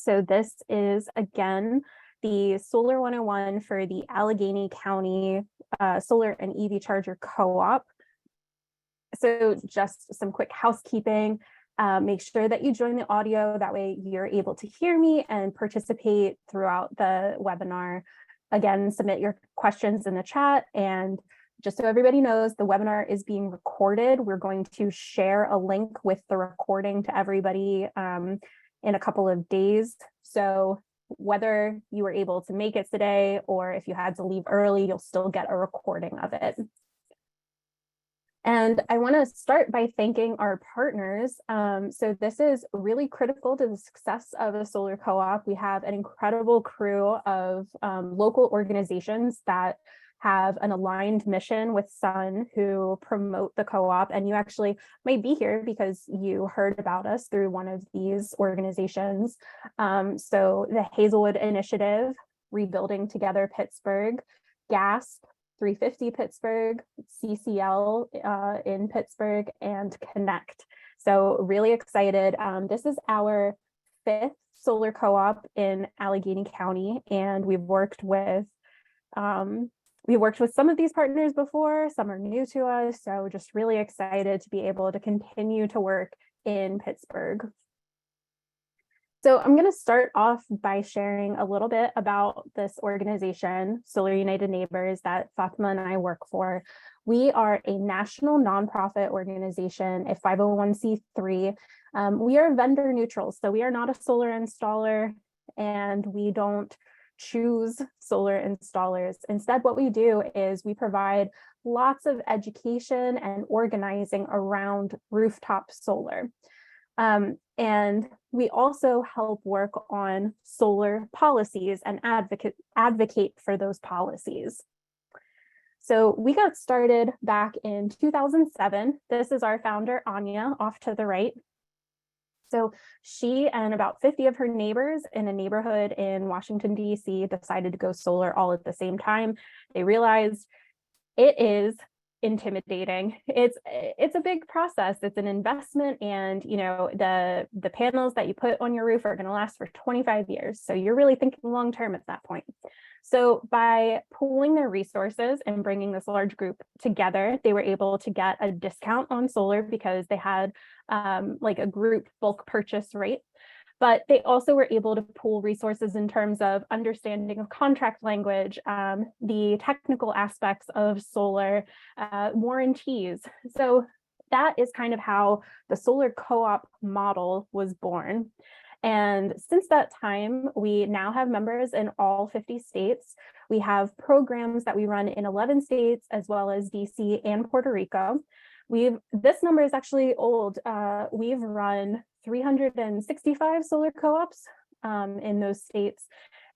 So this is, again, the Solar 101 for the Allegheny County Solar and EV Charger Co-op. So just some quick housekeeping. Make sure that you join the audio. That way you're able to hear me and participate throughout the webinar. Again, submit your questions in the chat. And just so everybody knows, the webinar is being recorded. We're going to share a link with the recording to everybody in a couple of days. So whether you were able to make it today or if you had to leave early, you'll still get a recording of it. And I want to start by thanking our partners. So this is really critical to the success of the solar co-op. We have an incredible crew of local organizations that have an aligned mission with Sun who promote the co-op. And you actually might be here because you heard about us through one of these organizations. So the Hazelwood Initiative, Rebuilding Together Pittsburgh, GASP, 350 Pittsburgh, CCL in Pittsburgh, and Connect. So really excited. This is our 5th solar co-op in Allegheny County, and we've worked with some of these partners before, some are new to us, so just really excited to be able to continue to work in Pittsburgh. So I'm going to start off by sharing a little bit about this organization, Solar United Neighbors, that Fatima and I work for. We are a national nonprofit organization, a 501c3. We are vendor neutral, so we are not a solar installer, and we don't choose solar installers. Instead, what we do is we provide lots of education and organizing around rooftop solar. And we also help work on solar policies and advocate for those policies. So we got started back in 2007. This is our founder, Anya, off to the right. So she and about 50 of her neighbors in a neighborhood in Washington, D.C. decided to go solar all at the same time. They realized it is intimidating. It's a big process. It's an investment, and the panels that you put on your roof are going to last for 25 years. So you're really thinking long term at that point. So by pooling their resources and bringing this large group together, they were able to get a discount on solar because they had like a group bulk purchase rate. But they also were able to pool resources in terms of understanding of contract language, the technical aspects of solar, warranties. So that is kind of how the solar co-op model was born. And since that time, we now have members in all 50 states. We have programs that we run in 11 states, as well as DC and Puerto Rico. This number is actually old. We've run 365 solar co-ops in those states,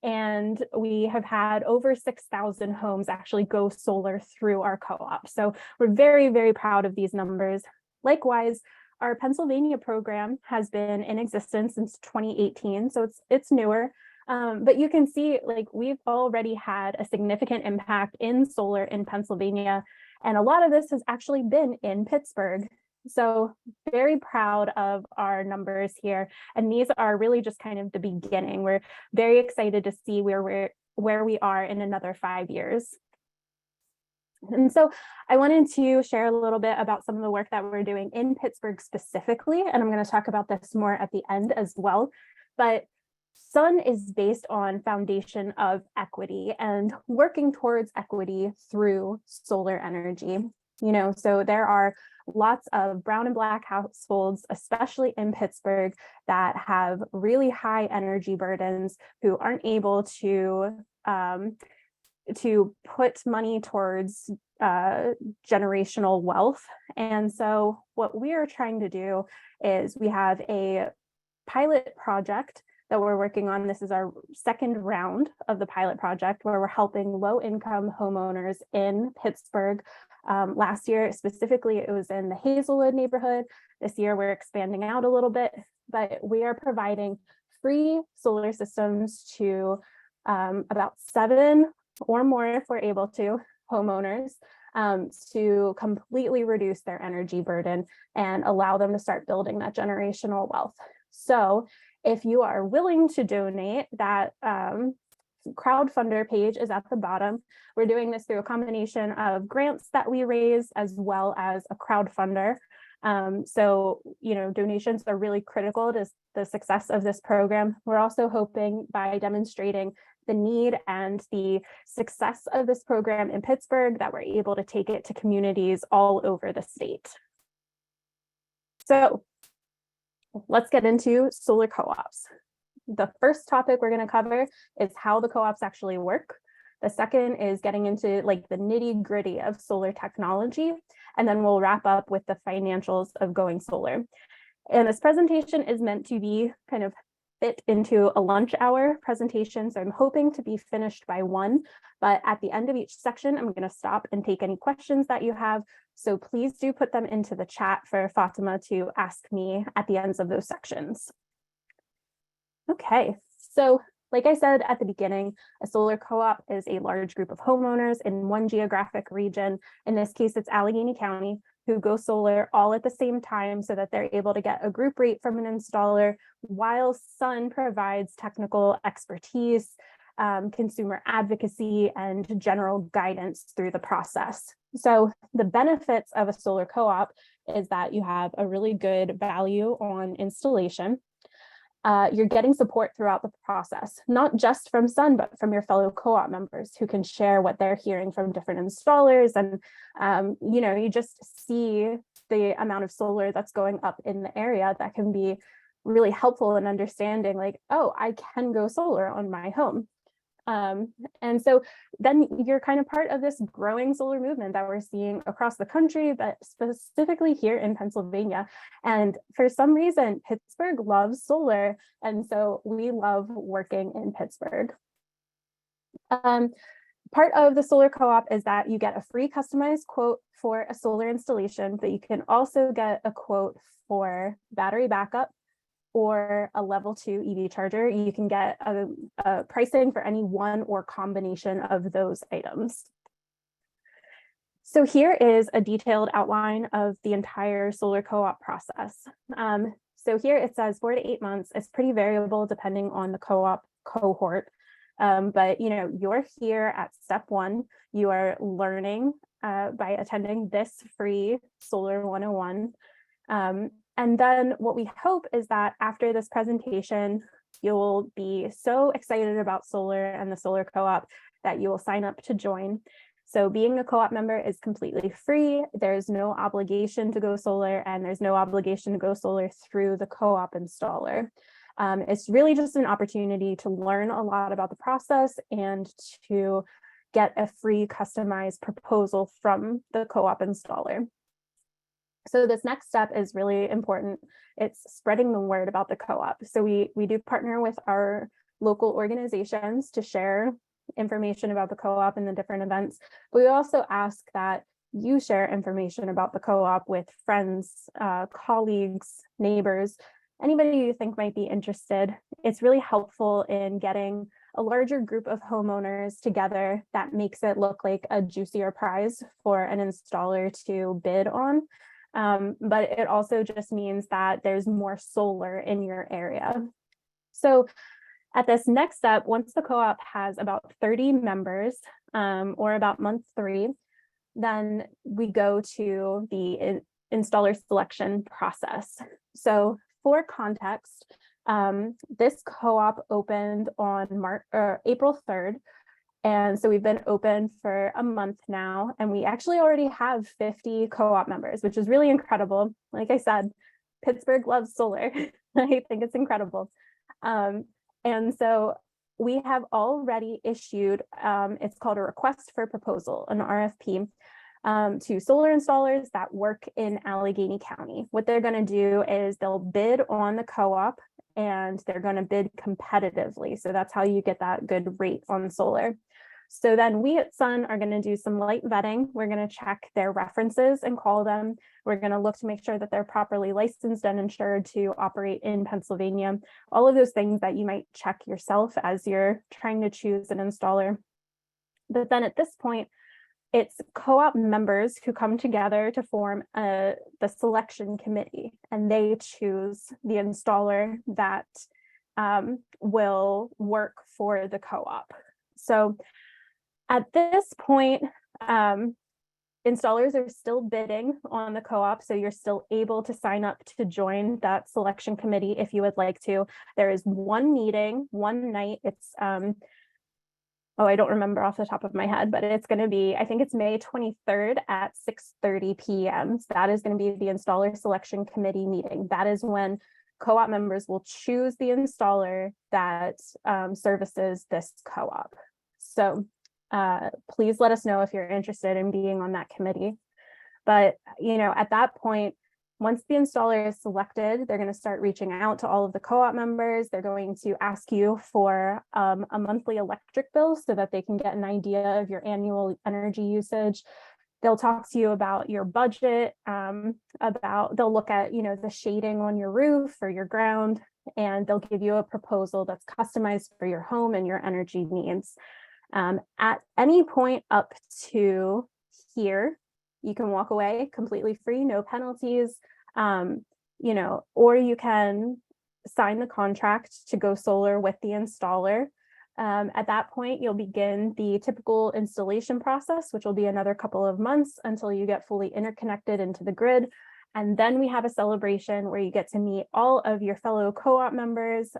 and we have had over 6,000 homes actually go solar through our co-op. So we're very, very proud of these numbers. Likewise, our Pennsylvania program has been in existence since 2018, so it's newer. But you can see, like, we've already had a significant impact in solar in Pennsylvania, and a lot of this has actually been in Pittsburgh. So very proud of our numbers here. And these are really just kind of the beginning. We're very excited to see where we are in another 5 years. And so I wanted to share a little bit about some of the work that we're doing in Pittsburgh specifically, and I'm going to talk about this more at the end as well. But Sun is based on foundation of equity and working towards equity through solar energy. So there are lots of brown and black households, especially in Pittsburgh, that have really high energy burdens who aren't able to put money towards generational wealth. And so what we are trying to do is we have a pilot project that we're working on. This is our second round of the pilot project, where we're helping low-income homeowners in Pittsburgh. Last year, specifically, it was in the Hazelwood neighborhood. This year, we're expanding out a little bit, but we are providing free solar systems to about 7 or more, if we're able to, homeowners to completely reduce their energy burden and allow them to start building that generational wealth. So if you are willing to donate, that crowdfunder page is at the bottom. We're doing this through a combination of grants that we raise as well as a crowdfunder. So, donations are really critical to the success of this program. We're also hoping by demonstrating the need and the success of this program in Pittsburgh that we're able to take it to communities all over the state. So let's get into solar co-ops. The first topic we're going to cover is how the co-ops actually work. The second is getting into like the nitty-gritty of solar technology, and then we'll wrap up with the financials of going solar. And this presentation is meant to be kind of fit into a lunch hour presentation, so I'm hoping to be finished by 1, but at the end of each section, I'm going to stop and take any questions that you have. So please do put them into the chat for Fatima to ask me at the ends of those sections. Okay, so like I said at the beginning, a solar co-op is a large group of homeowners in one geographic region. In this case, it's Allegheny County, who go solar all at the same time so that they're able to get a group rate from an installer while Sun provides technical expertise, consumer advocacy, and general guidance through the process. So the benefits of a solar co-op is that you have a really good value on installation. You're getting support throughout the process, not just from Sun, but from your fellow co-op members who can share what they're hearing from different installers. And, you just see the amount of solar that's going up in the area that can be really helpful in understanding like, oh, I can go solar on my home. And so then you're kind of part of this growing solar movement that we're seeing across the country, but specifically here in Pennsylvania. And for some reason, Pittsburgh loves solar. And so we love working in Pittsburgh. Part of the solar co-op is that you get a free customized quote for a solar installation, but you can also get a quote for battery backup or a level 2 EV charger. You can get a pricing for any one or combination of those items. So here is a detailed outline of the entire solar co-op process. So here it says 4 to 8 months. It's pretty variable depending on the co-op cohort. But you're here at step 1. You are learning by attending this free Solar 101. And then what we hope is that after this presentation, you'll be so excited about solar and the solar co-op that you will sign up to join. So being a co-op member is completely free. There's no obligation to go solar, and there's no obligation to go solar through the co-op installer. It's really just an opportunity to learn a lot about the process and to get a free customized proposal from the co-op installer. So this next step is really important. It's spreading the word about the co-op. So we do partner with our local organizations to share information about the co-op and the different events. But we also ask that you share information about the co-op with friends, colleagues, neighbors, anybody you think might be interested. It's really helpful in getting a larger group of homeowners together that makes it look like a juicier prize for an installer to bid on. But it also just means that there's more solar in your area. So at this next step, once the co-op has about 30 members, or about month 3, then we go to the installer selection process. So for context, this co-op opened on April 3rd. And so we've been open for a month now, and we actually already have 50 co-op members, which is really incredible. Like I said, Pittsburgh loves solar. I think it's incredible. And so we have already issued, it's called a request for proposal, an RFP, to solar installers that work in Allegheny County. What they're going to do is they'll bid on the co-op, and they're going to bid competitively. So that's how you get that good rate on solar. So then we at Sun are going to do some light vetting. We're going to check their references and call them. We're going to look to make sure that they're properly licensed and insured to operate in Pennsylvania. All of those things that you might check yourself as you're trying to choose an installer. But then at this point, it's co-op members who come together to form the selection committee, and they choose the installer that will work for the co-op. So at this point, installers are still bidding on the co-op, so you're still able to sign up to join that selection committee if you would like to. There is one meeting, one night. It's I don't remember off the top of my head, but it's going to be, I think it's May 23rd at 6:30 p.m. So that is going to be the installer selection committee meeting. That is when co-op members will choose the installer that services this co-op. So please let us know if you're interested in being on that committee. But, at that point, once the installer is selected, they're going to start reaching out to all of the co-op members. They're going to ask you for a monthly electric bill so that they can get an idea of your annual energy usage. They'll talk to you about your budget, they'll look at, the shading on your roof or your ground, and they'll give you a proposal that's customized for your home and your energy needs. At any point up to here, you can walk away completely free, no penalties, or you can sign the contract to go solar with the installer. At that point, you'll begin the typical installation process, which will be another couple of months until you get fully interconnected into the grid. And then we have a celebration where you get to meet all of your fellow co-op members.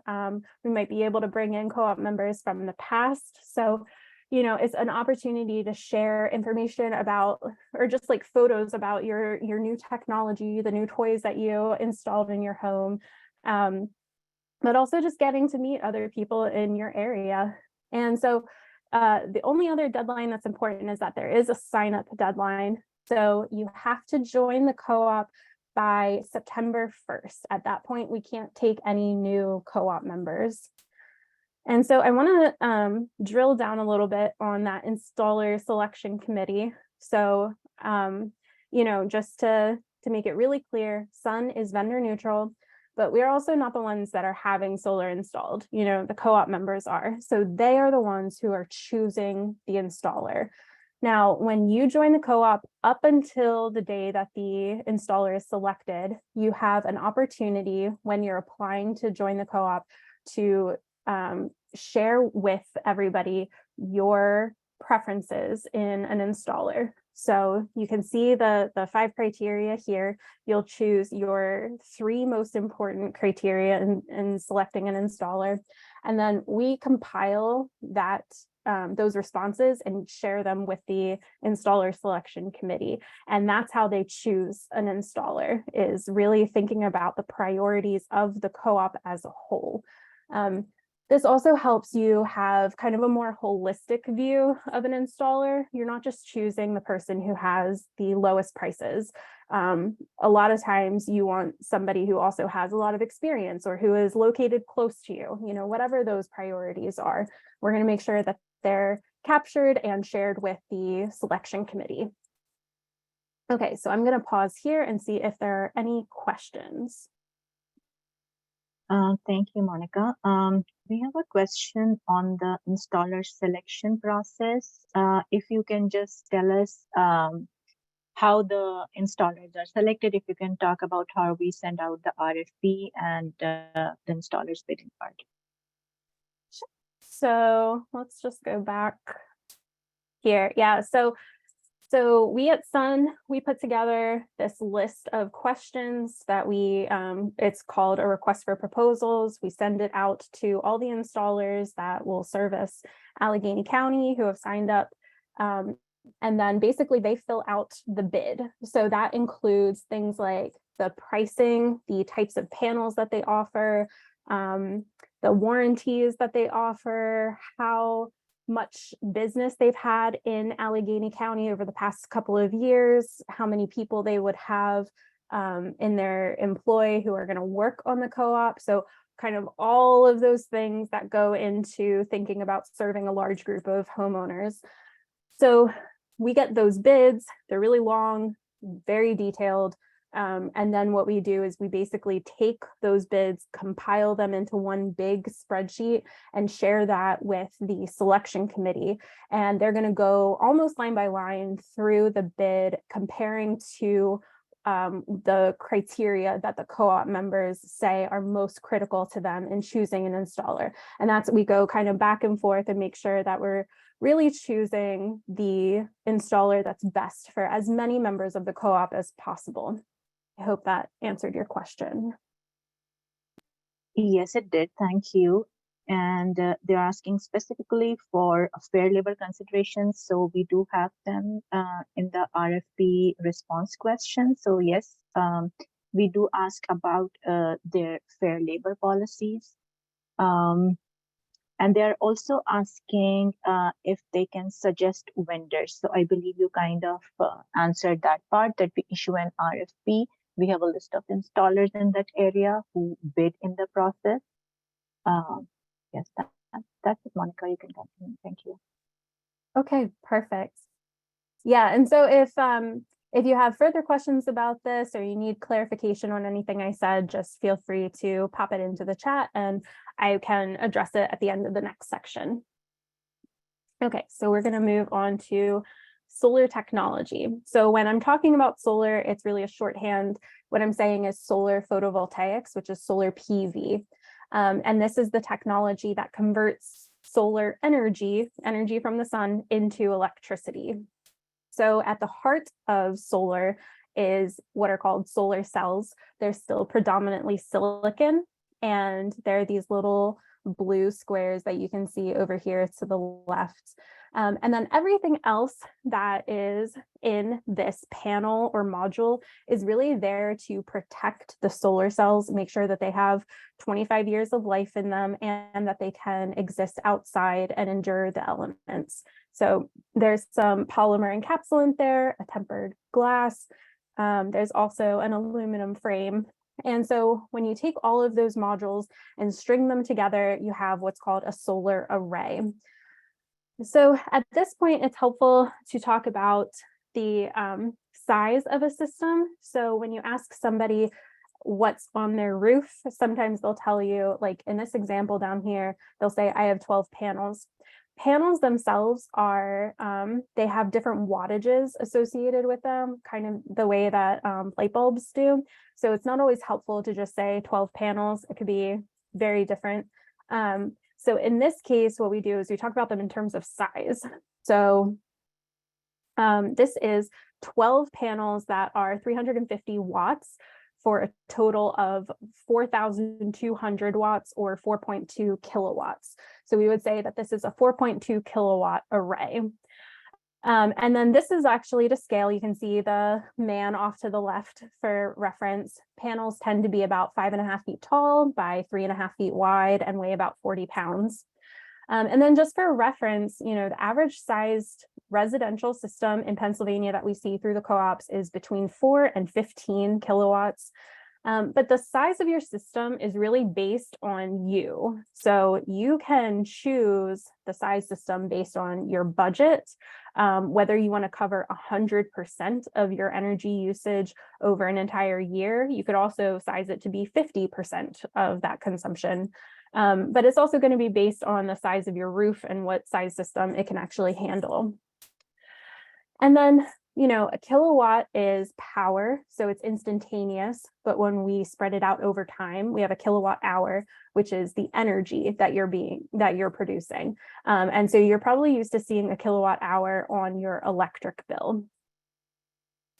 We might be able to bring in co-op members from the past. So it's an opportunity to share information about, or just like photos about your new technology, the new toys that you installed in your home, but also just getting to meet other people in your area. And so the only other deadline that's important is that there is a sign-up deadline. So you have to join the co-op by September 1st. At that point, we can't take any new co-op members. And so I want to drill down a little bit on that installer selection committee. So, just to make it really clear, Sun is vendor neutral, but we're also not the ones that are having solar installed. The co-op members are. So they are the ones who are choosing the installer. Now, when you join the co-op, up until the day that the installer is selected, you have an opportunity when you're applying to join the co-op to share with everybody your preferences in an installer. So you can see the 5 criteria here. You'll choose your 3 most important criteria in selecting an installer. And then we compile those responses and share them with the installer selection committee. And that's how they choose an installer, is really thinking about the priorities of the co-op as a whole. This also helps you have kind of a more holistic view of an installer. You're not just choosing the person who has the lowest prices. A lot of times you want somebody who also has a lot of experience or who is located close to you, whatever those priorities are. We're going to make sure that they're captured and shared with the selection committee. Okay, so I'm going to pause here and see if there are any questions. Thank you, Monica. We have a question on the installer selection process. If you can just tell us how the installers are selected, if you can talk about how we send out the RFP and the installers bidding part. So let's just go back here. Yeah, so we at Sun, we put together this list of questions that it's called a request for proposals. We send it out to all the installers that will service Allegheny County who have signed up. And then basically they fill out the bid. So that includes things like the pricing, the types of panels that they offer, the warranties that they offer, how much business they've had in Allegheny County over the past couple of years, how many people they would have in their employ who are going to work on the co-op. So kind of all of those things that go into thinking about serving a large group of homeowners. So we get those bids, they're really long, very detailed. And then what we do is we basically take those bids, compile them into one big spreadsheet and share that with the selection committee. And they're going to go almost line by line through the bid, comparing to the criteria that the co-op members say are most critical to them in choosing an installer. And that's, we go kind of back and forth and make sure that we're really choosing the installer that's best for as many members of the co-op as possible. I hope that answered your question. Yes, it did. Thank you. And they're asking specifically for fair labor considerations. So we do have them in the RFP response question. So yes, we do ask about their fair labor policies. And they're also asking if they can suggest vendors. So I believe you kind of answered that part, that we issue an RFP. We have a list of installers in that area who bid in the process. Yes, that's it, Monica. You can continue. Thank you. Okay, perfect. Yeah, and so if you have further questions about this or you need clarification on anything I said, just feel free to pop it into the chat and I can address it at the end of the next section. Okay, so we're going to move on to solar technology. So when I'm talking about solar, it's really a shorthand. What I'm saying is solar photovoltaics, which is solar PV. And this is the technology that converts solar energy from the sun into electricity. So at the heart of solar is what are called solar cells. They're still predominantly silicon, and they're these little blue squares that you can see over here to the left. And then everything else that is in this panel or module is really there to protect the solar cells, make sure that they have 25 years of life in them and that they can exist outside and endure the elements. So there's some polymer encapsulant there, a tempered glass. There's also an aluminum frame. And so when you take all of those modules and string them together, you have what's called a solar array. So at this point, it's helpful to talk about the size of a system. So when you ask somebody what's on their roof, sometimes they'll tell you, like in this example down here, they'll say, I have 12 panels. Panels themselves are, they have different wattages associated with them, kind of the way that light bulbs do. So it's not always helpful to just say 12 panels. It could be very different. So in this case, what we do is we talk about them in terms of size. So this is 12 panels that are 350 watts for a total of 4,200 watts or 4.2 kilowatts. So we would say that this is a 4.2 kilowatt array. And then this is actually to scale. You can see the man off to the left for reference. Panels tend to be about 5.5 feet tall by 3.5 feet wide and weigh about 40 pounds. And then just for reference, you know, the average sized residential system in Pennsylvania that we see through the co-ops is between 4 and 15 kilowatts. But the size of your system is really based on you. So you can choose the size system based on your budget, whether you want to cover 100% of your energy usage over an entire year. You could also size it to be 50% of that consumption. But it's also going to be based on the size of your roof and what size system it can actually handle. And then, you know, a kilowatt is power, so it's instantaneous. But when we spread it out over time, we have a kilowatt hour, which is the energy that you're producing. And so you're probably used to seeing a kilowatt hour on your electric bill.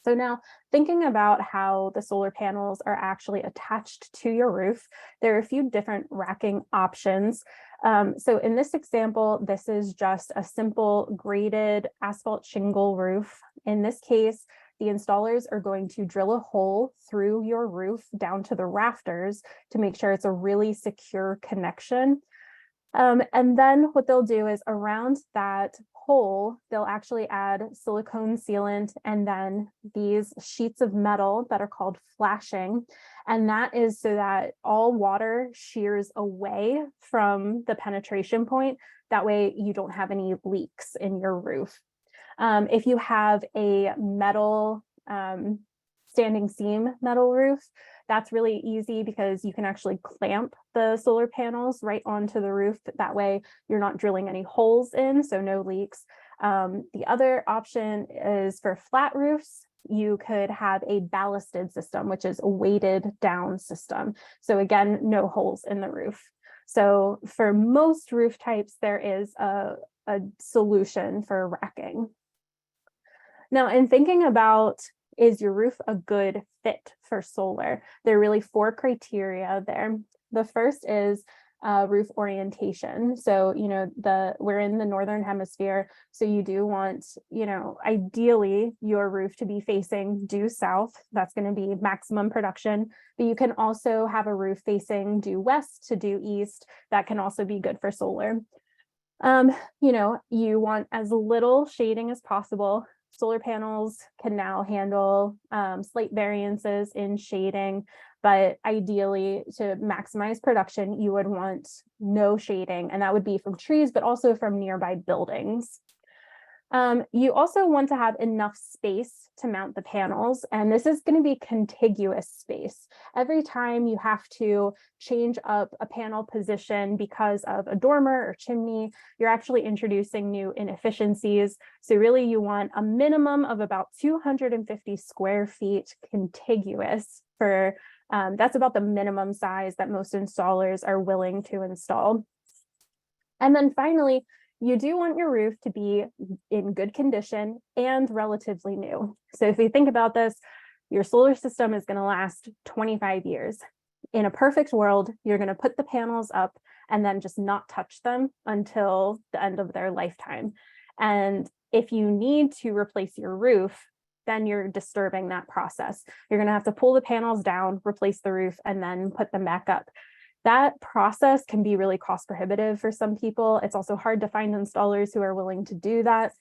So now thinking about how the solar panels are actually attached to your roof, there are a few different racking options. So in this example, this is just a simple graded asphalt shingle roof. In this case, the installers are going to drill a hole through your roof down to the rafters to make sure it's a really secure connection. And then what they'll do is around that hole, they'll actually add silicone sealant and then these sheets of metal that are called flashing. And that is so that all water shears away from the penetration point. That way you don't have any leaks in your roof. If you have a metal standing seam metal roof, that's really easy because you can actually clamp the solar panels right onto the roof. That way you're not drilling any holes in, so no leaks. The other option is for flat roofs. you could have a ballasted system, which is a weighted down system. So again, no holes in the roof. So for most roof types, there is a solution for racking. Now, in thinking about, is your roof a good fit for solar? There are really 4 criteria there. The first is roof orientation. So, we're in the northern hemisphere, so you do want, ideally your roof to be facing due south. That's going to be maximum production. But you can also have a roof facing due west to due east. That can also be good for solar. You want as little shading as possible. Solar panels can now handle slight variances in shading, but ideally to maximize production, you would want no shading, and that would be from trees, but also from nearby buildings. You also want to have enough space to mount the panels, and this is going to be contiguous space. Every time you have to change up a panel position because of a dormer or chimney, you're actually introducing new inefficiencies. So really you want a minimum of about 250 square feet contiguous for, that's about the minimum size that most installers are willing to install. And then finally, you do want your roof to be in good condition and relatively new. So if you think about this, your solar system is going to last 25 years. In a perfect world, you're going to put the panels up and then just not touch them until the end of their lifetime. And if you need to replace your roof, then you're disturbing that process. You're going to have to pull the panels down, replace the roof, and then put them back up. That process can be really cost prohibitive for some people. It's also hard to find installers who are willing to do that.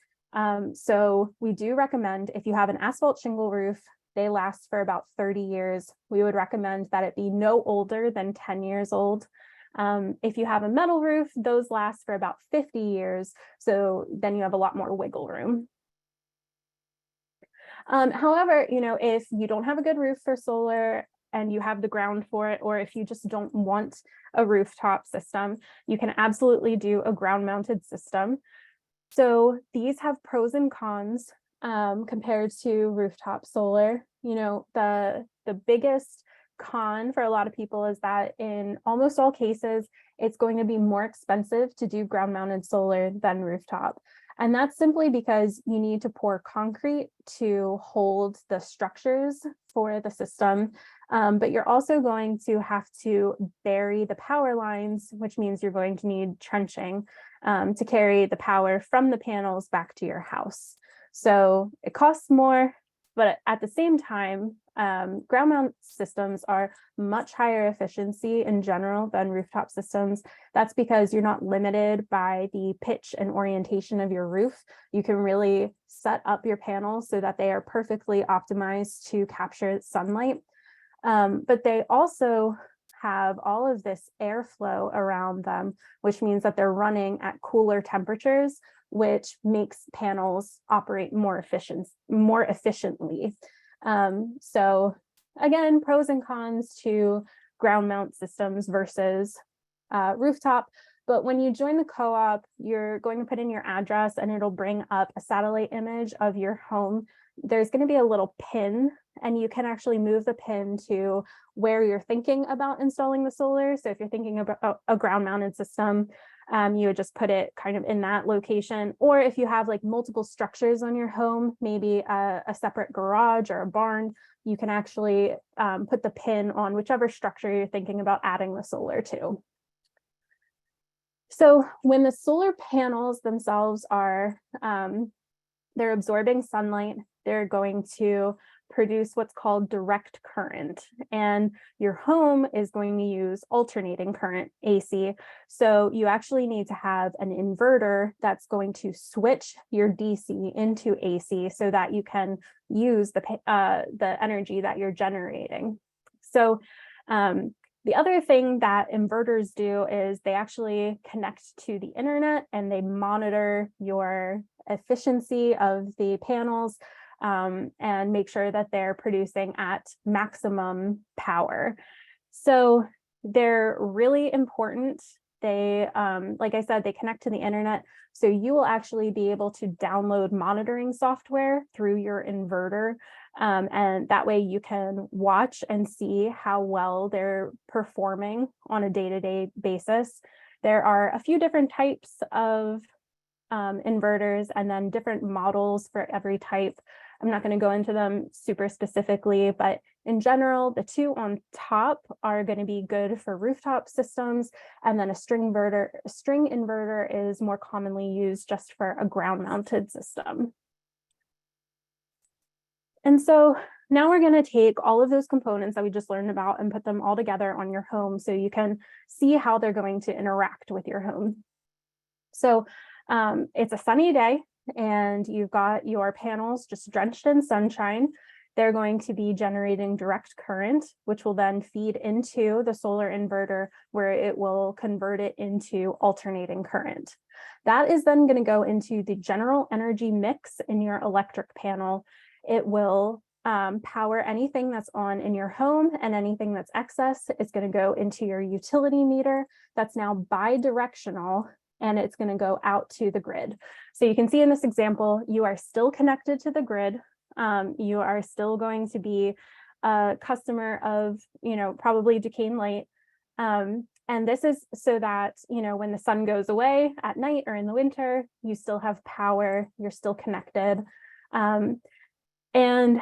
So we do recommend, if you have an asphalt shingle roof, they last for about 30 years. We would recommend that it be no older than 10 years old. If you have a metal roof, those last for about 50 years. So then you have a lot more wiggle room. However, if you don't have a good roof for solar, and you have the ground for it, or if you just don't want a rooftop system, you can absolutely do a ground mounted system. So these have pros and cons compared to rooftop solar. The biggest con for a lot of people is that in almost all cases, it's going to be more expensive to do ground mounted solar than rooftop. And that's simply because you need to pour concrete to hold the structures for the system. But you're also going to have to bury the power lines, which means you're going to need trenching to carry the power from the panels back to your house. So it costs more, but at the same time, ground mount systems are much higher efficiency in general than rooftop systems. That's because you're not limited by the pitch and orientation of your roof. You can really set up your panels so that they are perfectly optimized to capture sunlight. But they also have all of this airflow around them, which means that they're running at cooler temperatures, which makes panels operate more efficiently. So again, pros and cons to ground mount systems versus rooftop. But when you join the co-op, you're going to put in your address and it'll bring up a satellite image of your home. There's going to be a little pin, and you can actually move the pin to where you're thinking about installing the solar. So if you're thinking about a ground mounted system, you would just put it kind of in that location. Or if you have like multiple structures on your home, maybe a separate garage or a barn, you can actually put the pin on whichever structure you're thinking about adding the solar to. So when the solar panels themselves are, they're absorbing sunlight, they're going to produce what's called direct current, and your home is going to use alternating current, AC. So you actually need to have an inverter that's going to switch your DC into AC so that you can use the energy that you're generating. So the other thing that inverters do is they actually connect to the internet and they monitor your efficiency of the panels and make sure that they're producing at maximum power. So they're really important. They, like I said, they connect to the internet. So you will actually be able to download monitoring software through your inverter. And that way you can watch and see how well they're performing on a day-to-day basis. There are a few different types of inverters and then different models for every type. I'm not going to go into them super specifically, but in general, the two on top are going to be good for rooftop systems. And then a string inverter is more commonly used just for a ground mounted system. And so now we're going to take all of those components that we just learned about and put them all together on your home so you can see how they're going to interact with your home. So it's a sunny day and you've got your panels just drenched in sunshine. They're going to be generating direct current, which will then feed into the solar inverter where it will convert it into alternating current. That is then going to go into the general energy mix in your electric panel. It will power anything that's on in your home, and anything that's excess is going to go into your utility meter that's now bi-directional, and it's going to go out to the grid. So you can see in this example, you are still connected to the grid. You are still going to be a customer of, probably Duquesne Light. And this is so that, when the sun goes away at night or in the winter, you still have power, you're still connected. And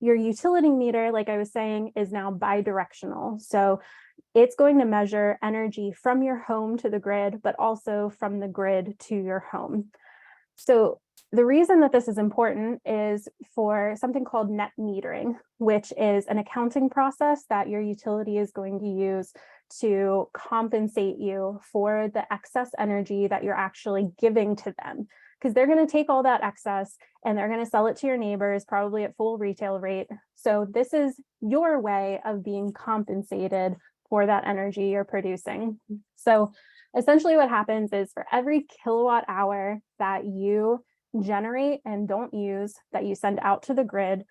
your utility meter, like I was saying, is now bi-directional. So it's going to measure energy from your home to the grid, but also from the grid to your home. So the reason that this is important is for something called net metering, which is an accounting process that your utility is going to use to compensate you for the excess energy that you're actually giving to them. Because they're going to take all that excess and they're going to sell it to your neighbors, probably at full retail rate. So this is your way of being compensated for that energy you're producing. So essentially what happens is for every kilowatt hour that you generate and don't use, that you send out to the grid,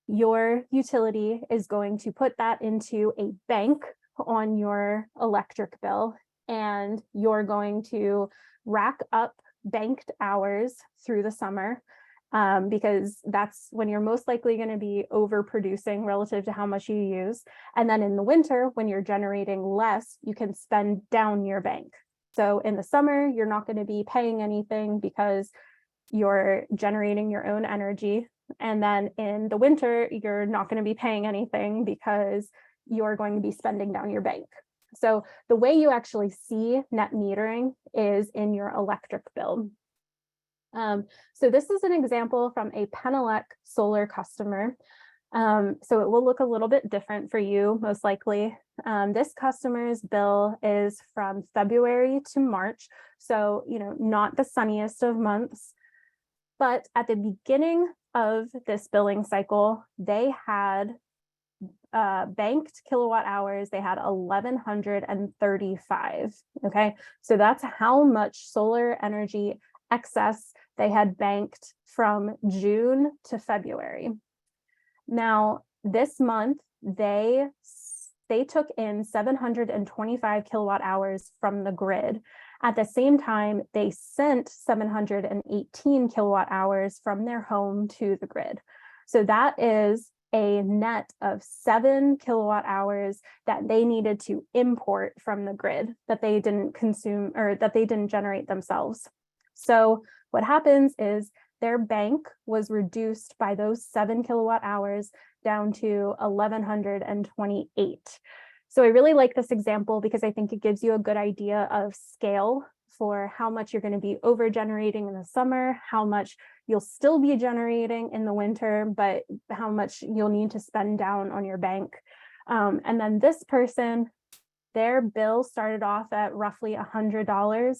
your utility is going to put that into a bank on your electric bill, and you're going to rack up banked hours through the summer, because that's when you're most likely going to be overproducing relative to how much you use. And then in the winter, when you're generating less, you can spend down your bank. So in the summer, you're not going to be paying anything because you're generating your own energy. And then in the winter, you're not going to be paying anything because you're going to be spending down your bank. So the way you actually see net metering is in your electric bill. So this is an example from a Penelec solar customer. So it will look a little bit different for you, most likely. This customer's bill is from February to March. So, not the sunniest of months. But at the beginning of this billing cycle, they had banked kilowatt hours, they had 1,135. Okay, so that's how much solar energy excess they had banked from June to February. Now, this month, they took in 725 kilowatt hours from the grid. At the same time, they sent 718 kilowatt hours from their home to the grid. So that is a net of 7 kilowatt hours that they needed to import from the grid that they didn't consume, or that they didn't generate themselves. So what happens is their bank was reduced by those 7 kilowatt hours down to 1,128. So I really like this example because I think it gives you a good idea of scale for how much you're going to be over generating in the summer, how much you'll still be generating in the winter, but how much you'll need to spend down on your bank. And then this person, their bill started off at roughly $100.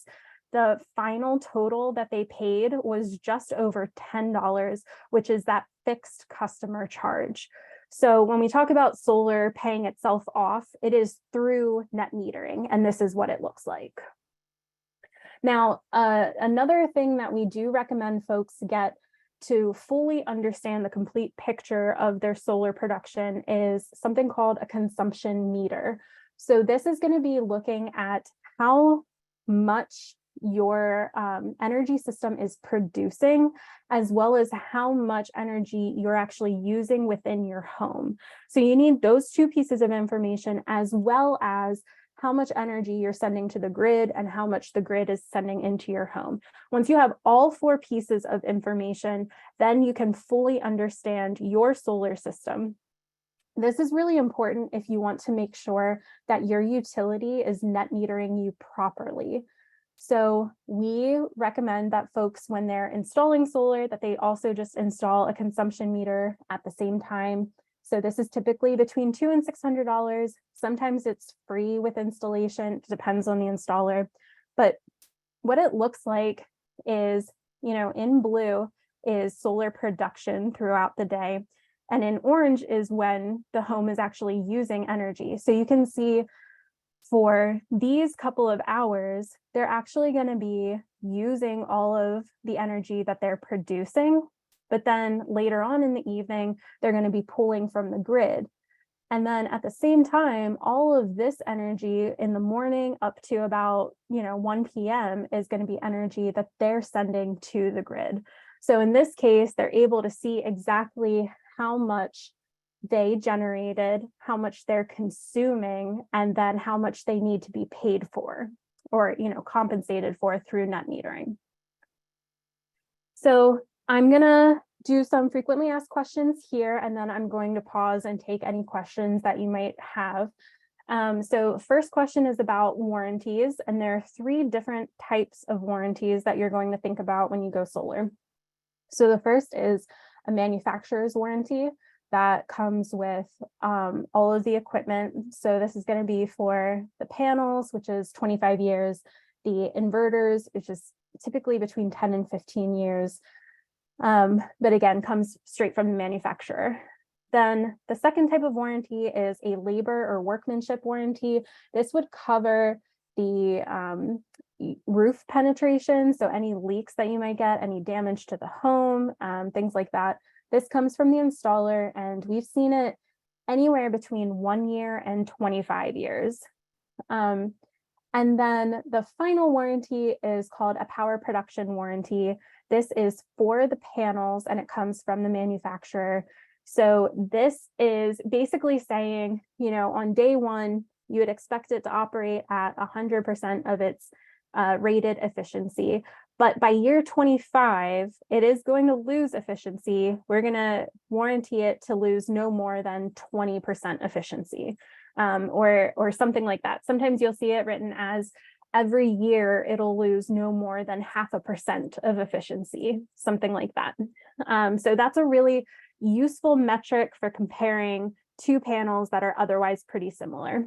The final total that they paid was just over $10, which is that fixed customer charge. So when we talk about solar paying itself off, it is through net metering, and this is what it looks like. Now, another thing that we do recommend folks get to fully understand the complete picture of their solar production is something called a consumption meter. So this is going to be looking at how much your energy system is producing, as well as how much energy you're actually using within your home. So you need those two pieces of information, as well as how much energy you're sending to the grid and how much the grid is sending into your home. Once you have all four pieces of information, then you can fully understand your solar system. This is really important if you want to make sure that your utility is net metering you properly. So we recommend that folks, when they're installing solar, that they also just install a consumption meter at the same time. So this is typically between $200 and $600. Sometimes it's free with installation. It depends on the installer. But what it looks like is, in blue is solar production throughout the day. And in orange is when the home is actually using energy. So you can see for these couple of hours, they're actually going to be using all of the energy that they're producing. But then later on in the evening, they're going to be pulling from the grid. And then at the same time, all of this energy in the morning up to about 1 p.m. is going to be energy that they're sending to the grid. So in this case, they're able to see exactly how much they generated, how much they're consuming, and then how much they need to be paid for or compensated for through net metering. So I'm going to do some frequently asked questions here, and then I'm going to pause and take any questions that you might have. So first question is about warranties, and there are 3 different types of warranties that you're going to think about when you go solar. So the first is a manufacturer's warranty that comes with all of the equipment. So this is going to be for the panels, which is 25 years, the inverters, which is typically between 10 and 15 years. But again, comes straight from the manufacturer. Then the second type of warranty is a labor or workmanship warranty. This would cover the roof penetration, so any leaks that you might get, any damage to the home, things like that. This comes from the installer, and we've seen it anywhere between 1 year and 25 years. And then the final warranty is called a power production warranty. This is for the panels, and it comes from the manufacturer. So this is basically saying, on day 1, you would expect it to operate at 100% of its rated efficiency. But by year 25, it is going to lose efficiency. We're going to warranty it to lose no more than 20% efficiency, or something like that. Sometimes you'll see it written as every year it'll lose no more than 0.5% of efficiency, something like that. So that's a really useful metric for comparing 2 panels that are otherwise pretty similar.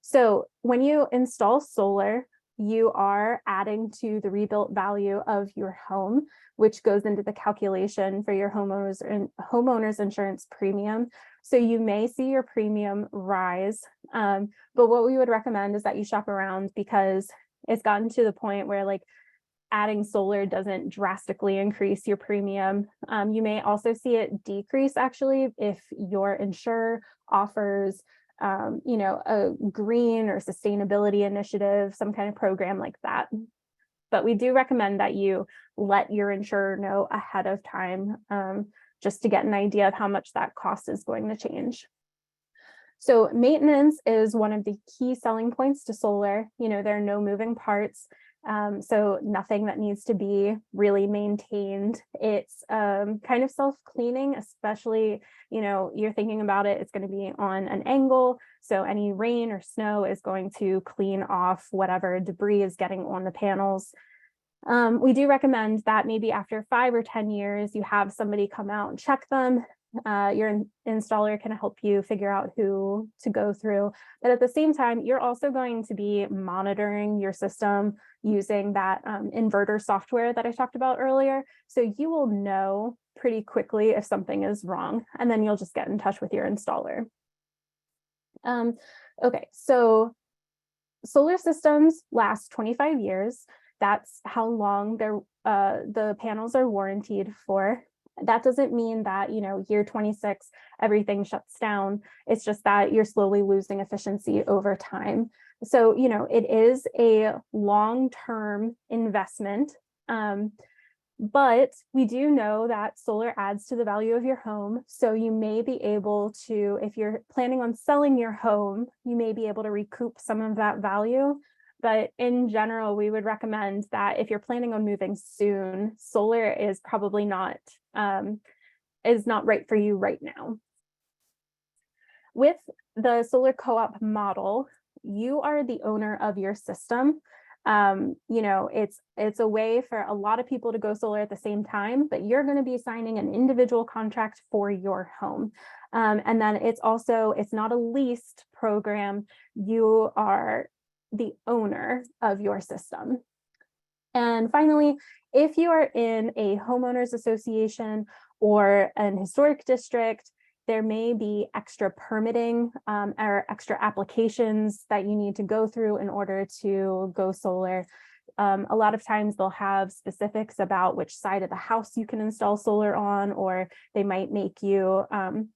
So when you install solar, you are adding to the rebuilt value of your home, which goes into the calculation for your homeowner's insurance premium. So you may see your premium rise, but what we would recommend is that you shop around, because it's gotten to the point where adding solar doesn't drastically increase your premium. You may also see it decrease actually if your insurer offers a green or sustainability initiative, some kind of program like that. But we do recommend that you let your insurer know ahead of time, just to get an idea of how much that cost is going to change. So maintenance is one of the key selling points to solar. There are no moving parts. So nothing that needs to be really maintained. It's kind of self-cleaning, especially, you're thinking about it, it's going to be on an angle. So any rain or snow is going to clean off whatever debris is getting on the panels. We do recommend that maybe after 5 or 10 years, you have somebody come out and check them. Your installer can help you figure out who to go through. But at the same time, you're also going to be monitoring your system using that inverter software that I talked about earlier. So you will know pretty quickly if something is wrong, and then you'll just get in touch with your installer. Okay, so solar systems last 25 years. That's how long the panels are warranted for. That doesn't mean that, year 26, everything shuts down. It's just that you're slowly losing efficiency over time. So, it is a long-term investment. But we do know that solar adds to the value of your home. So you may be able to, if you're planning on selling your home, you may be able to recoup some of that value. But in general, we would recommend that if you're planning on moving soon, solar is probably not right for you right now. With the solar co-op model, you are the owner of your system. It's a way for a lot of people to go solar at the same time, but you're going to be signing an individual contract for your home. And then it's not a leased program. You are the owner of your system. And finally, if you are in a homeowners association or an historic district, there may be extra permitting or extra applications that you need to go through in order to go solar. A lot of times they'll have specifics about which side of the house you can install solar on, or they might make you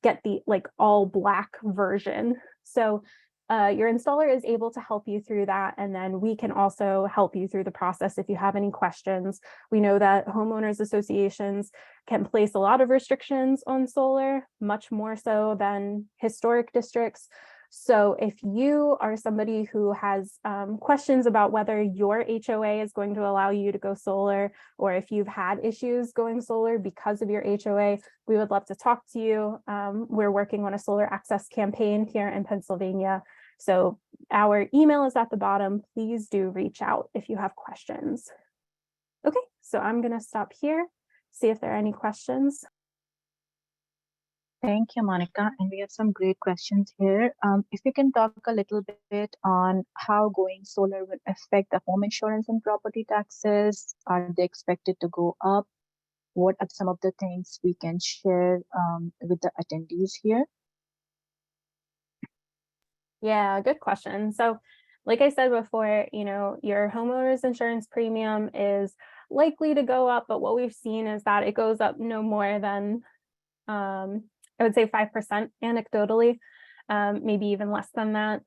get the all black version. So your installer is able to help you through that. And then we can also help you through the process if you have any questions. We know that homeowners associations can place a lot of restrictions on solar, much more so than historic districts. So if you are somebody who has questions about whether your HOA is going to allow you to go solar, or if you've had issues going solar because of your HOA, we would love to talk to you. We're working on a solar access campaign here in Pennsylvania. So our email is at the bottom. Please do reach out if you have questions. Okay, so I'm going to stop here, see if there are any questions. Thank you, Monica. And we have some great questions here. If you can talk a little bit on how going solar will affect the home insurance and property taxes. Are they expected to go up? What are some of the things we can share with the attendees here? Yeah, good question. So like I said before, your homeowner's insurance premium is likely to go up, but what we've seen is that it goes up no more than, I would say 5% anecdotally, maybe even less than that.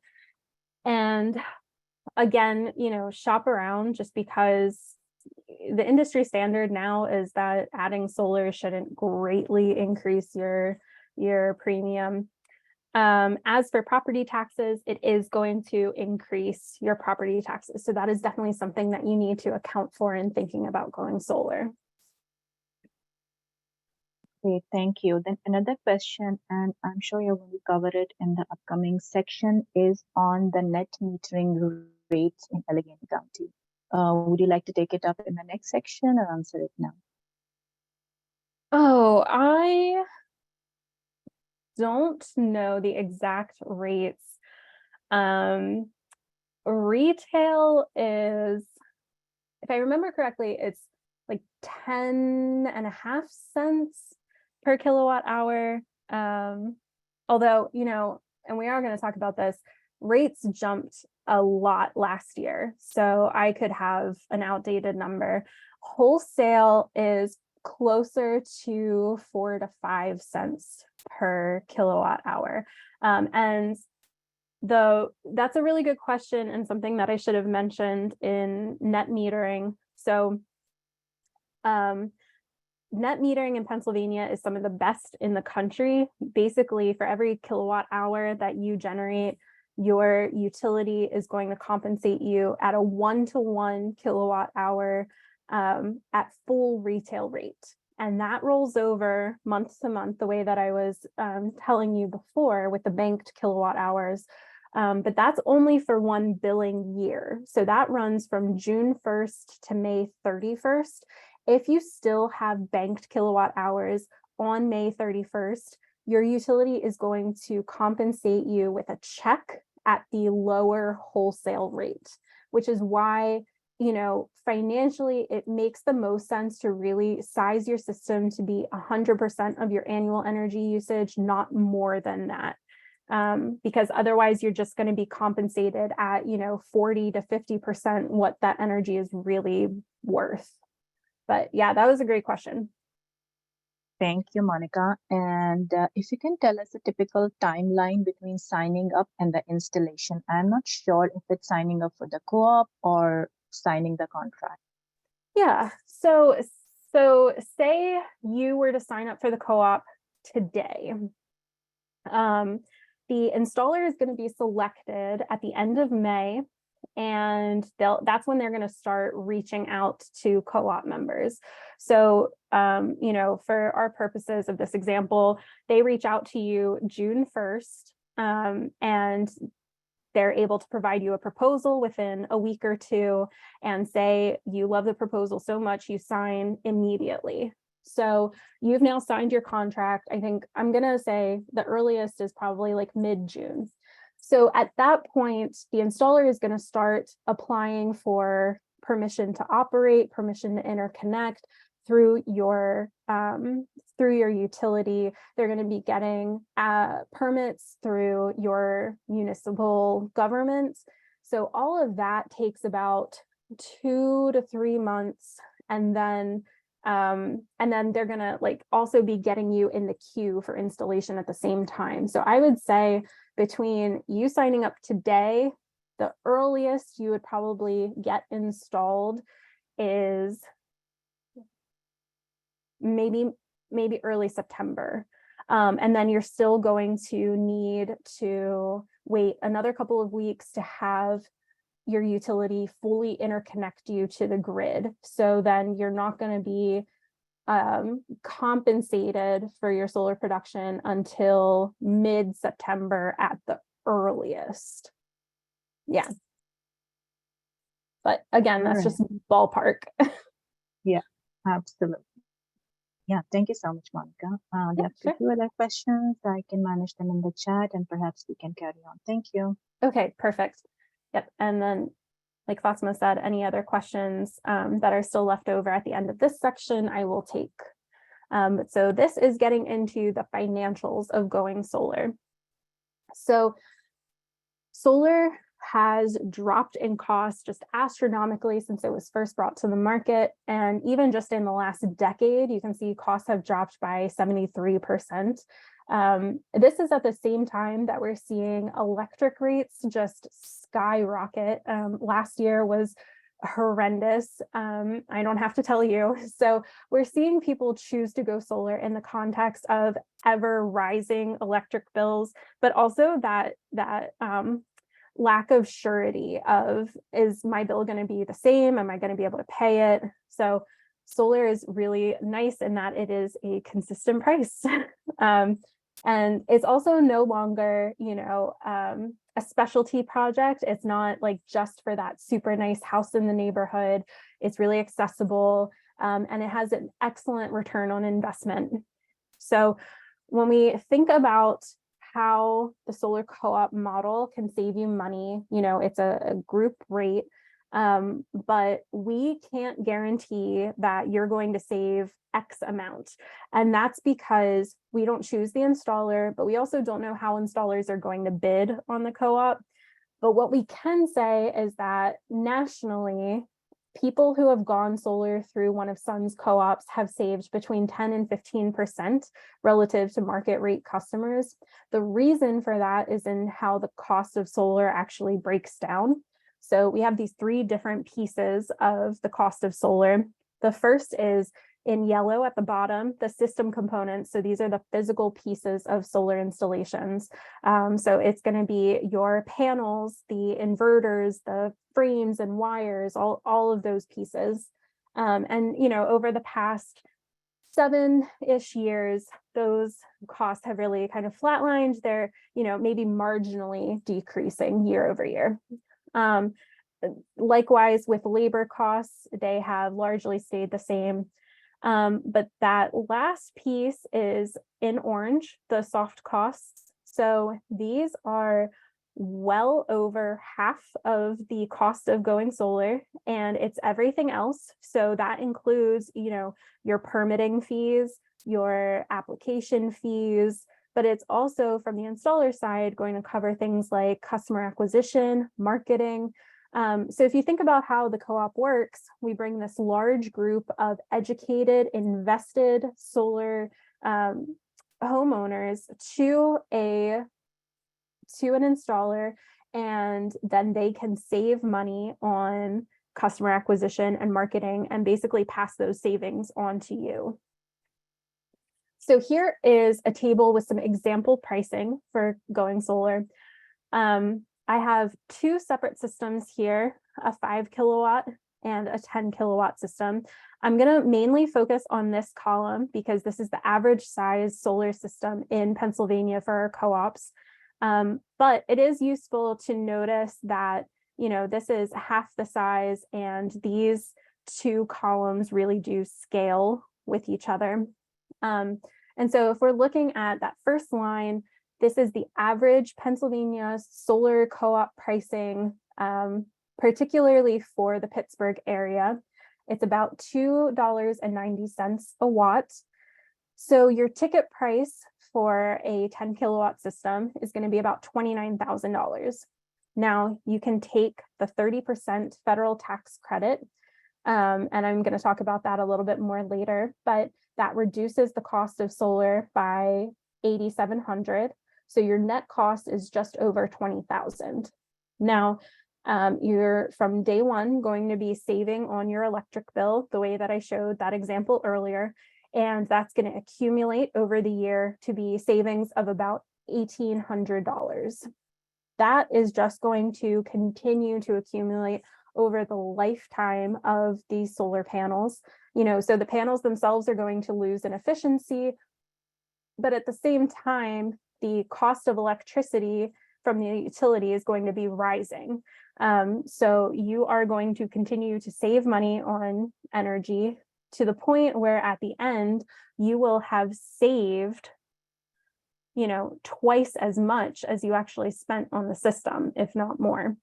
And again, shop around, just because the industry standard now is that adding solar shouldn't greatly increase your premium. As for property taxes, it is going to increase your property taxes. So that is definitely something that you need to account for in thinking about going solar. Great, thank you. Then another question, and I'm sure you're going to cover it in the upcoming section, is on the net metering rates in Allegheny County. Would you like to take it up in the next section or answer it now? Oh, I don't know the exact rates. Retail is, if I remember correctly, it's like 10.5 cents per kilowatt hour. Although, and we are going to talk about this, rates jumped a lot last year. So I could have an outdated number. Wholesale is closer to 4 to 5 cents per kilowatt hour. And that's a really good question, and something that I should have mentioned in net metering. So net metering in Pennsylvania is some of the best in the country. Basically, for every kilowatt hour that you generate, your utility is going to compensate you at a 1-to-1 kilowatt hour at full retail rate. And that rolls over month to month, the way that I was telling you before with the banked kilowatt hours. But that's only for one billing year. So that runs from June 1st to May 31st. If you still have banked kilowatt hours on May 31st, your utility is going to compensate you with a check at the lower wholesale rate, which is why, financially, it makes the most sense to really size your system to be 100% of your annual energy usage, not more than that. Because otherwise you're just going to be compensated at, 40 to 50% what that energy is really worth. But yeah, that was a great question. Thank you, Monica. And if you can tell us a typical timeline between signing up and the installation. I'm not sure if it's signing up for the co-op or signing the contract. Yeah, so say you were to sign up for the co-op today. The installer is going to be selected at the end of May, and that's when they're going to start reaching out to co-op members. So, for our purposes of this example, they reach out to you June 1st, and they're able to provide you a proposal within a week or two and say, you love the proposal so much, you sign immediately. So you've now signed your contract. I think I'm going to say the earliest is probably like mid-June. So at that point, the installer is going to start applying for permission to operate, permission to interconnect through your utility. They're going to be getting permits through your municipal government. So all of that takes about 2 to 3 months, and then they're gonna also be getting you in the queue for installation at the same time. So I would say between you signing up today, the earliest you would probably get installed is maybe early September. And then you're still going to need to wait another couple of weeks to have your utility fully interconnect you to the grid. So then you're not going to be compensated for your solar production until mid-September at the earliest. Yeah. But again, that's just ballpark. Yeah, absolutely. Yeah, thank you so much, Monica. There are a few other questions. I can manage them in the chat and perhaps we can carry on. Thank you. Okay, perfect. Yep. And then, like Fatima said, any other questions that are still left over at the end of this section, I will take. So this is getting into the financials of going solar. So solar has dropped in cost just astronomically since it was first brought to the market. And even just in the last decade, you can see costs have dropped by 73%. This is at the same time that we're seeing electric rates just skyrocket. Last year was horrendous. I don't have to tell you. So we're seeing people choose to go solar in the context of ever rising electric bills, but also that lack of surety of, is my bill going to be the same? Am I going to be able to pay it? So solar is really nice in that it is a consistent price. And it's also no longer, a specialty project. It's not like just for that super nice house in the neighborhood. It's really accessible, and it has an excellent return on investment. So when we think about how the solar co-op model can save you money, it's a group rate, but we can't guarantee that you're going to save X amount. And that's because we don't choose the installer, but we also don't know how installers are going to bid on the co-op. But what we can say is that nationally, people who have gone solar through one of Sun's co-ops have saved between 10 and 15% relative to market rate customers. The reason for that is in how the cost of solar actually breaks down. So we have these 3 different pieces of the cost of solar. The first is in yellow at the bottom, the system components. So these are the physical pieces of solar installations. So it's going to be your panels, the inverters, the frames and wires, all of those pieces. And over the past 7-ish years, those costs have really kind of flatlined. They're, maybe marginally decreasing year over year. Likewise with labor costs, they have largely stayed the same. But that last piece is in orange, the soft costs. So these are well over half of the cost of going solar, and it's everything else. So that includes, your permitting fees, your application fees, but it's also from the installer side going to cover things like customer acquisition, marketing. So if you think about how the co-op works, we bring this large group of educated, invested solar homeowners to an installer, and then they can save money on customer acquisition and marketing and basically pass those savings on to you. So here is a table with some example pricing for going solar. I have two separate systems here, a 5 kilowatt and a 10 kilowatt system. I'm going to mainly focus on this column because this is the average size solar system in Pennsylvania for our co-ops. But it is useful to notice that, this is half the size, and these two columns really do scale with each other. And so if we're looking at that first line, this is the average Pennsylvania solar co-op pricing, particularly for the Pittsburgh area. It's about $2.90 a watt. So your ticket price for a 10 kilowatt system is going to be about $29,000. Now you can take the 30% federal tax credit, and I'm going to talk about that a little bit more later, but that reduces the cost of solar by $8,700. So your net cost is just over $20,000. Now, you're from day one going to be saving on your electric bill the way that I showed that example earlier, and that's going to accumulate over the year to be savings of about $1,800. That is just going to continue to accumulate over the lifetime of these solar panels. So the panels themselves are going to lose in efficiency, but at the same time, the cost of electricity from the utility is going to be rising. So you are going to continue to save money on energy to the point where at the end, you will have saved, twice as much as you actually spent on the system, if not more.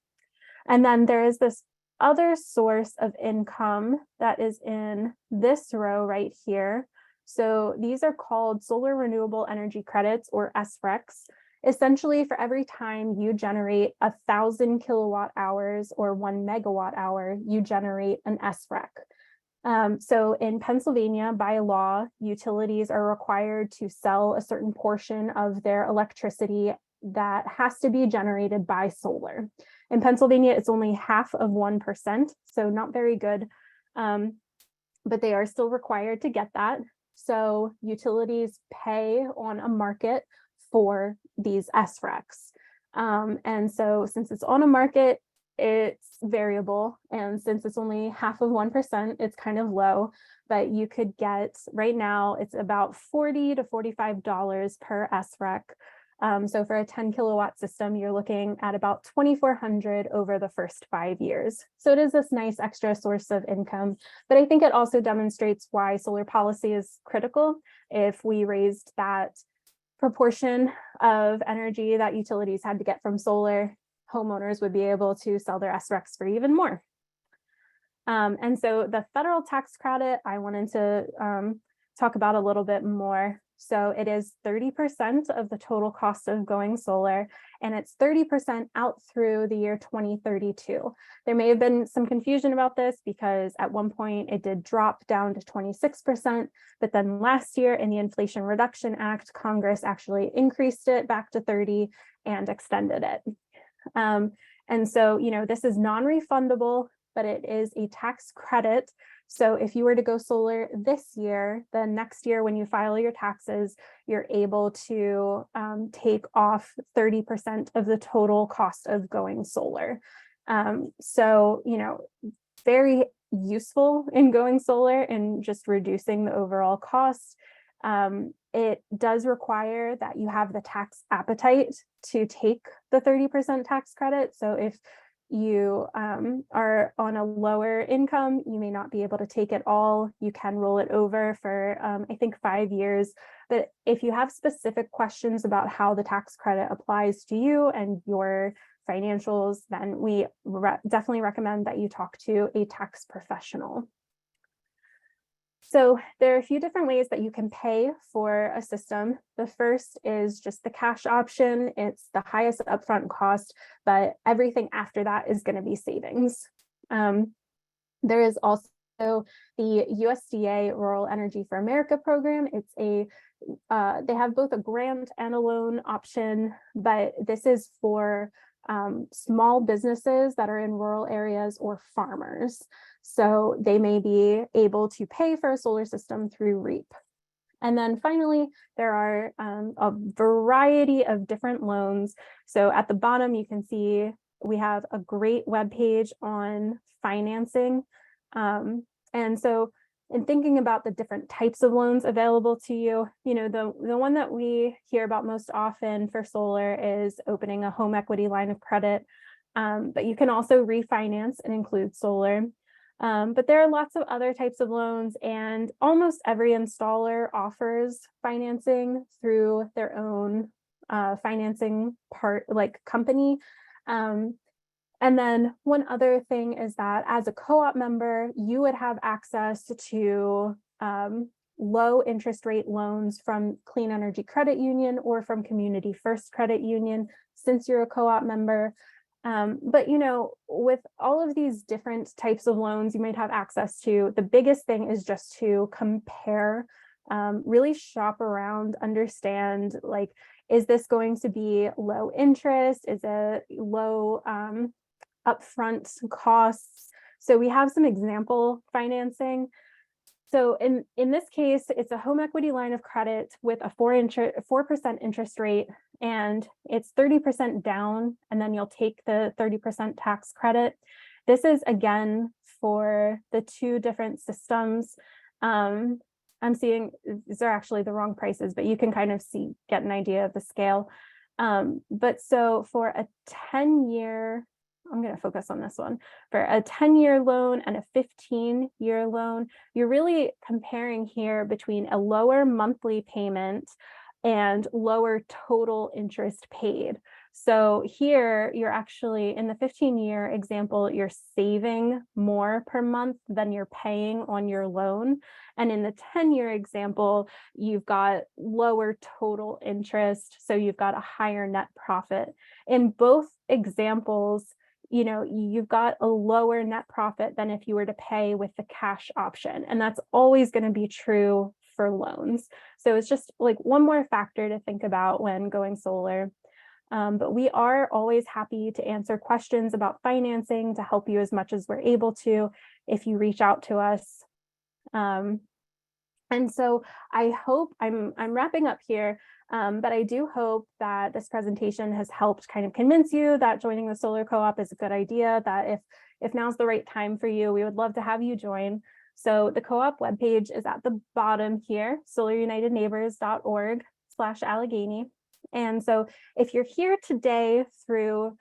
And then there is this other source of income that is in this row right here. So these are called solar renewable energy credits, or SRECs. Essentially, for every time you generate 1,000 kilowatt hours or 1 megawatt hour, you generate an SREC. So in Pennsylvania, by law, utilities are required to sell a certain portion of their electricity that has to be generated by solar. In Pennsylvania, it's only half of 1%, so not very good, but they are still required to get that. So utilities pay on a market for these SRECs. And so since it's on a market, it's variable. And since it's only half of 1%, it's kind of low, but you could get, right now, it's about $40 to $45 per SREC. So for a 10 kilowatt system, you're looking at about $2,400 over the first 5 years. So it is this nice extra source of income, but I think it also demonstrates why solar policy is critical. If we raised that proportion of energy that utilities had to get from solar, homeowners would be able to sell their SRECs for even more. And so the federal tax credit, I wanted to talk about a little bit more. So it is 30% of the total cost of going solar, and it's 30% out through the year 2032. There may have been some confusion about this because at one point it did drop down to 26%, but then last year in the Inflation Reduction Act, Congress actually increased it back to 30 and extended it. And so, this is non-refundable, but it is a tax credit. So if you were to go solar this year, then next year when you file your taxes, you're able to take off 30% of the total cost of going solar. So, very useful in going solar and just reducing the overall cost. It does require that you have the tax appetite to take the 30% tax credit. So if you are on a lower income, you may not be able to take it all. You can roll it over for, I think, 5 years. But if you have specific questions about how the tax credit applies to you and your financials, then we definitely recommend that you talk to a tax professional. So there are a few different ways that you can pay for a system. The first is just the cash option. It's the highest upfront cost, but everything after that is going to be savings. There is also the USDA Rural Energy for America program. It's a they have both a grant and a loan option, but this is for small businesses that are in rural areas or farmers. So they may be able to pay for a solar system through REAP. And then finally, there are a variety of different loans. So at the bottom, you can see we have a great webpage on financing. And so in thinking about the different types of loans available to you, the one that we hear about most often for solar is opening a home equity line of credit. But you can also refinance and include solar. But there are lots of other types of loans, and almost every installer offers financing through their own financing company. And then one other thing is that as a co-op member, you would have access to low interest rate loans from Clean Energy Credit Union or from Community First Credit Union, since you're a co-op member. But with all of these different types of loans you might have access to, the biggest thing is just to compare, really shop around, understand, like, is this going to be low interest? Is it low upfront costs? So we have some example financing. So in this case, it's a home equity line of credit with a 4% interest rate, and it's 30% down, and then you'll take the 30% tax credit. This is again for the two different systems. I'm seeing these are actually the wrong prices, but you can kind of get an idea of the scale. But so for a 10-year, I'm going to focus on this one. For a 10-year loan and a 15-year loan, you're really comparing here between a lower monthly payment and lower total interest paid. So here you're actually, in the 15-year example, you're saving more per month than you're paying on your loan. And in the 10-year example, you've got lower total interest, so you've got a higher net profit. In both examples, you've got a lower net profit than if you were to pay with the cash option. And that's always going to be true for loans. So it's just like one more factor to think about when going solar. But we are always happy to answer questions about financing to help you as much as we're able to if you reach out to us. And so I hope I'm wrapping up here, but I do hope that this presentation has helped kind of convince you that joining the solar co-op is a good idea, that if now's the right time for you, we would love to have you join. So the co-op webpage is at the bottom here, solarunitedneighbors.org/Allegheny. And so if you're here today through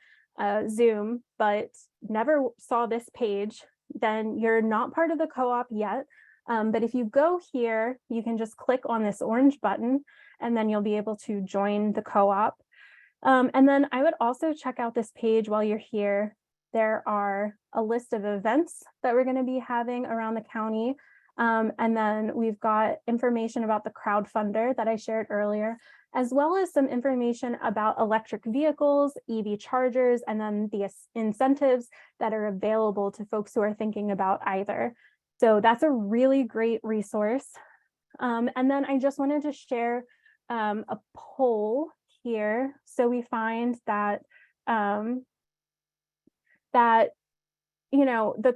Zoom, but never saw this page, then you're not part of the co-op yet. But if you go here, you can just click on this orange button, and then you'll be able to join the co-op. And then I would also check out this page while you're here. There are a list of events that we're going to be having around the county. And then we've got information about the crowdfunder that I shared earlier, as well as some information about electric vehicles, EV chargers, and then the incentives that are available to folks who are thinking about either. So that's a really great resource. And then I just wanted to share a poll here. So we find that the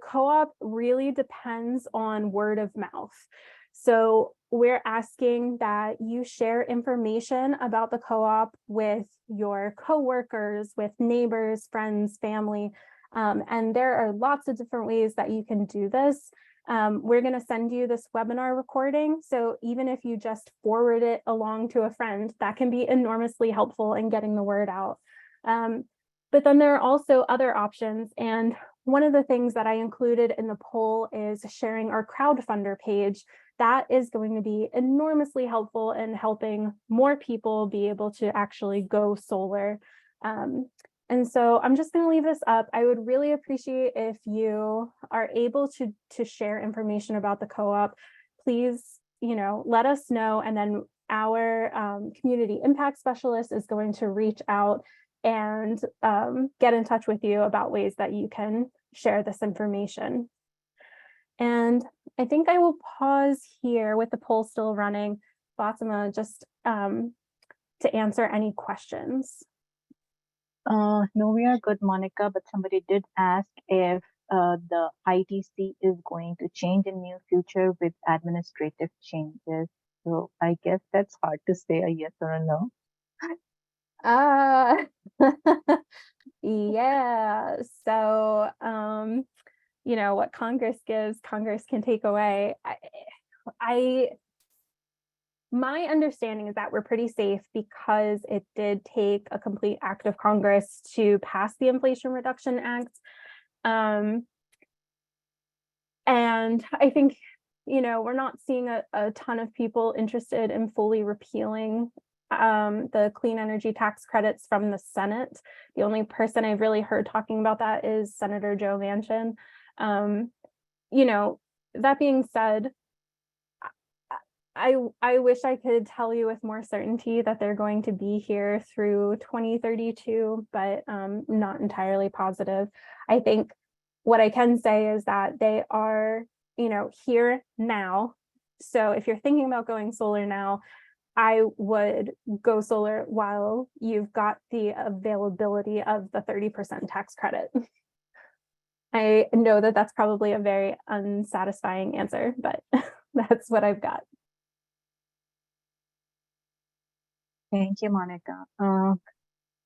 co-op really depends on word of mouth. So we're asking that you share information about the co-op with your coworkers, with neighbors, friends, family. And there are lots of different ways that you can do this. We're going to send you this webinar recording. So even if you just forward it along to a friend, that can be enormously helpful in getting the word out. But then there are also other options. And one of the things that I included in the poll is sharing our crowdfunder page. That is going to be enormously helpful in helping more people be able to actually go solar. And so I'm just going to leave this up. I would really appreciate if you are able to share information about the co-op. Please, let us know. And then our community impact specialist is going to reach out and get in touch with you about ways that you can share this information. And I think I will pause here with the poll still running. Fatima, just to answer any questions. No, we are good, Monica, but somebody did ask if the ITC is going to change in near future with administrative changes. So I guess that's hard to say a yes or a no. Yeah, so you know, what Congress gives, Congress can take away. My understanding is that we're pretty safe because it did take a complete act of Congress to pass the Inflation Reduction Act. And I think, you know, we're not seeing a ton of people interested in fully repealing the clean energy tax credits from the Senate. The only person I've really heard talking about that is Senator Joe Manchin. You know, that being said, I wish I could tell you with more certainty that they're going to be here through 2032, but not entirely positive. I think what I can say is that they are, you know, here now. So if you're thinking about going solar now, I would go solar while you've got the availability of the 30% tax credit. I know that that's probably a very unsatisfying answer, but that's what I've got. Thank you, Monica.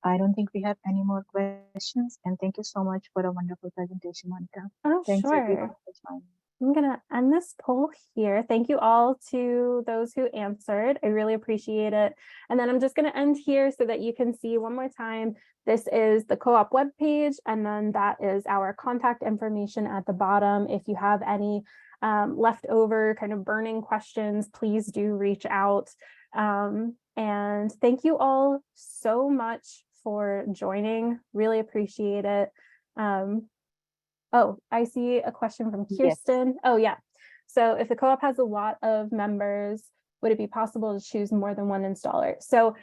I don't think we have any more questions. And thank you so much for a wonderful presentation, Monica. Oh, Thanks everyone sure. for joining. I'm gonna end this poll here. Thank you all to those who answered. I really appreciate it. And then I'm just gonna end here so that you can see one more time. This is the co-op webpage, and then that is our contact information at the bottom. If you have any leftover kind of burning questions, please do reach out. And thank you all so much for joining. Really appreciate it. Oh, I see a question from Kirsten. Yes. Oh, yeah. So if the co-op has a lot of members, would it be possible to choose more than one installer? So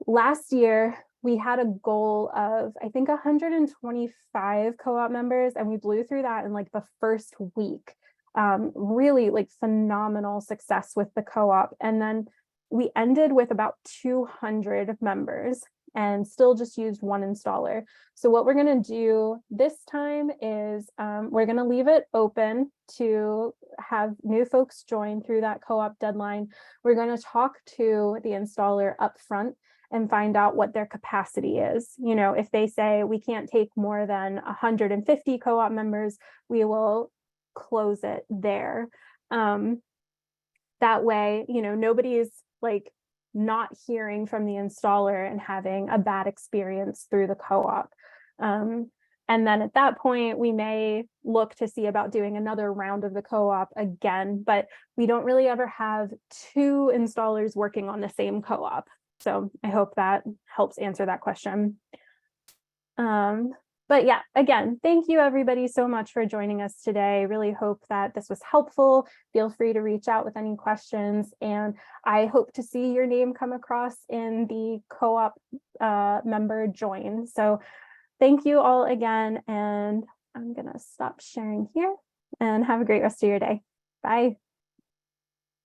last year, we had a goal of, I think, 125 co-op members, and we blew through that in like the first week. Really like phenomenal success with the co-op. And then we ended with about 200 members and still just used one installer. So what we're going to do this time is we're going to leave it open to have new folks join through that co-op deadline. We're going to talk to the installer up front and find out what their capacity is. You know, if they say we can't take more than 150 co-op members, we will close it there. That way, you know, nobody's like not hearing from the installer and having a bad experience through the co-op. And then at that point, we may look to see about doing another round of the co-op again, but we don't really ever have two installers working on the same co-op. So I hope that helps answer that question. But yeah, again, thank you everybody so much for joining us today. Really hope that this was helpful. Feel free to reach out with any questions, and I hope to see your name come across in the co-op member join. So thank you all again, and I'm gonna stop sharing here and have a great rest of your day. Bye.